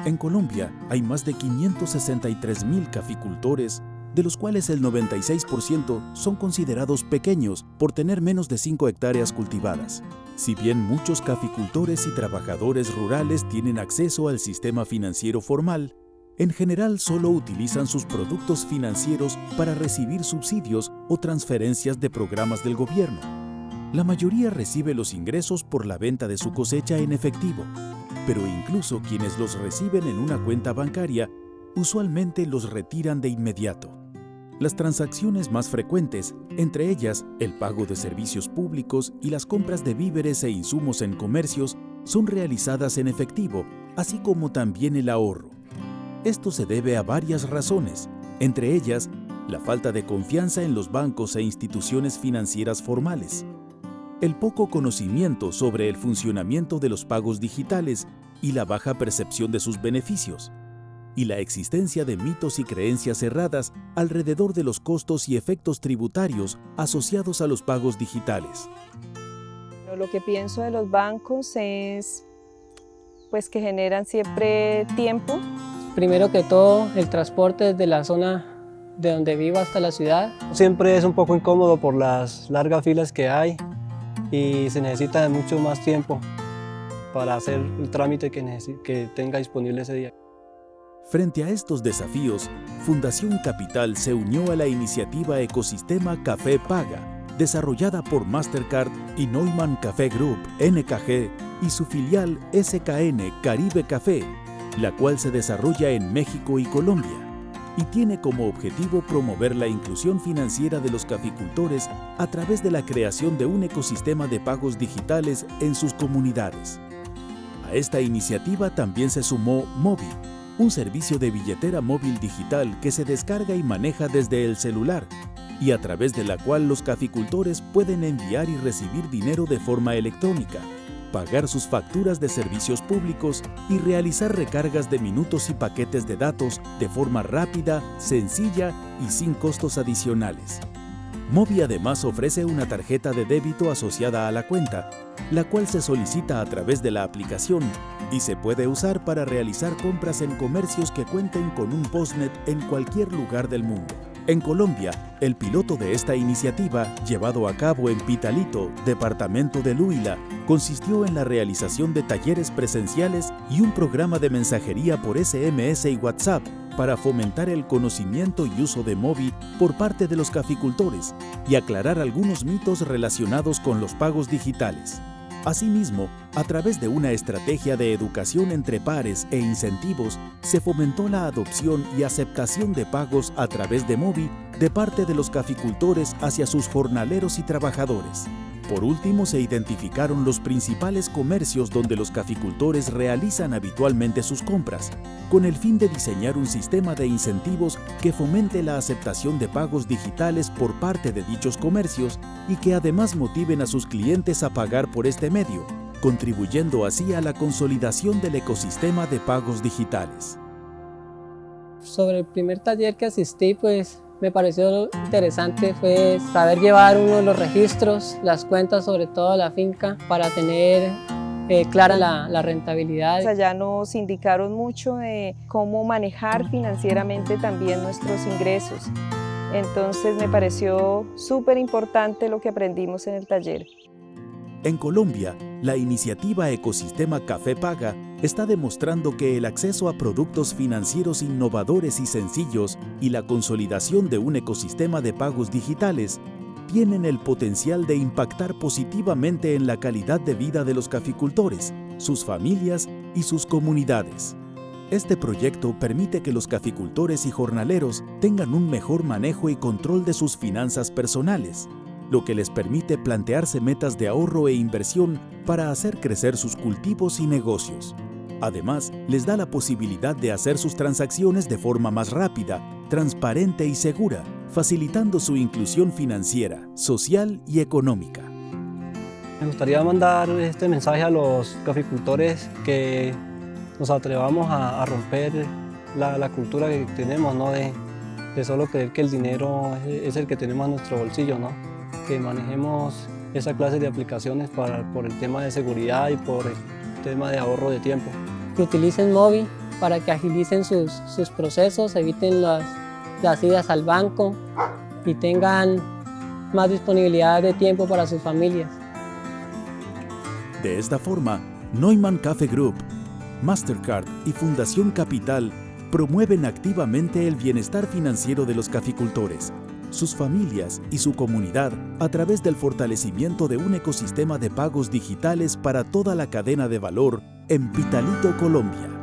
En Colombia hay más de 563.000 caficultores, de los cuales el 96% son considerados pequeños por tener menos de 5 hectáreas cultivadas. Si bien muchos caficultores y trabajadores rurales tienen acceso al sistema financiero formal, en general solo utilizan sus productos financieros para recibir subsidios o transferencias de programas del gobierno. La mayoría recibe los ingresos por la venta de su cosecha en efectivo, pero incluso quienes los reciben en una cuenta bancaria usualmente los retiran de inmediato. Las transacciones más frecuentes, entre ellas el pago de servicios públicos y las compras de víveres e insumos en comercios, son realizadas en efectivo, así como también el ahorro. Esto se debe a varias razones, entre ellas la falta de confianza en los bancos e instituciones financieras formales, el poco conocimiento sobre el funcionamiento de los pagos digitales y la baja percepción de sus beneficios, y la existencia de mitos y creencias erradas alrededor de los costos y efectos tributarios asociados a los pagos digitales. Lo que pienso de los bancos es pues, que generan siempre tiempo. Primero que todo, el transporte desde la zona de donde vivo hasta la ciudad. Siempre es un poco incómodo por las largas filas que hay y se necesita de mucho más tiempo para hacer el trámite que tenga disponible ese día. Frente a estos desafíos, Fundación Capital se unió a la iniciativa Ecosistema Café Paga, desarrollada por Mastercard y Neumann Café Group, NKG, y su filial SKN Caribe Café, la cual se desarrolla en México y Colombia, y tiene como objetivo promover la inclusión financiera de los caficultores a través de la creación de un ecosistema de pagos digitales en sus comunidades. A esta iniciativa también se sumó Mobi, un servicio de billetera móvil digital que se descarga y maneja desde el celular, y a través de la cual los caficultores pueden enviar y recibir dinero de forma electrónica, pagar sus facturas de servicios públicos y realizar recargas de minutos y paquetes de datos de forma rápida, sencilla y sin costos adicionales. Mobi además ofrece una tarjeta de débito asociada a la cuenta, la cual se solicita a través de la aplicación y se puede usar para realizar compras en comercios que cuenten con un postnet en cualquier lugar del mundo. En Colombia, el piloto de esta iniciativa, llevado a cabo en Pitalito, departamento del Huila, consistió en la realización de talleres presenciales y un programa de mensajería por SMS y WhatsApp para fomentar el conocimiento y uso de Mobi por parte de los caficultores y aclarar algunos mitos relacionados con los pagos digitales. Asimismo, a través de una estrategia de educación entre pares e incentivos, se fomentó la adopción y aceptación de pagos a través de Mobi de parte de los caficultores hacia sus jornaleros y trabajadores. Por último, se identificaron los principales comercios donde los caficultores realizan habitualmente sus compras, con el fin de diseñar un sistema de incentivos que fomente la aceptación de pagos digitales por parte de dichos comercios y que además motiven a sus clientes a pagar por este medio, contribuyendo así a la consolidación del ecosistema de pagos digitales. Sobre el primer taller que asistí, pues me pareció interesante, fue saber llevar uno de los registros, las cuentas, sobre todo la finca, para tener clara la rentabilidad. Allá nos indicaron mucho de cómo manejar financieramente también nuestros ingresos. Entonces me pareció súper importante lo que aprendimos en el taller. En Colombia, la iniciativa Ecosistema Café Paga está demostrando que el acceso a productos financieros innovadores y sencillos y la consolidación de un ecosistema de pagos digitales tienen el potencial de impactar positivamente en la calidad de vida de los caficultores, sus familias y sus comunidades. Este proyecto permite que los caficultores y jornaleros tengan un mejor manejo y control de sus finanzas personales, lo que les permite plantearse metas de ahorro e inversión para hacer crecer sus cultivos y negocios. Además, les da la posibilidad de hacer sus transacciones de forma más rápida, transparente y segura, facilitando su inclusión financiera, social y económica. Me gustaría mandar este mensaje a los caficultores que nos atrevamos a romper la cultura que tenemos, ¿no? de solo creer que el dinero es el que tenemos en nuestro bolsillo, ¿no? Que manejemos esa clase de aplicaciones por el tema de seguridad y por el tema de ahorro de tiempo. Que utilicen Mobi para que agilicen sus procesos, eviten las idas al banco y tengan más disponibilidad de tiempo para sus familias. De esta forma, Neumann Cafe Group, Mastercard y Fundación Capital promueven activamente el bienestar financiero de los caficultores, sus familias y su comunidad a través del fortalecimiento de un ecosistema de pagos digitales para toda la cadena de valor en Pitalito, Colombia.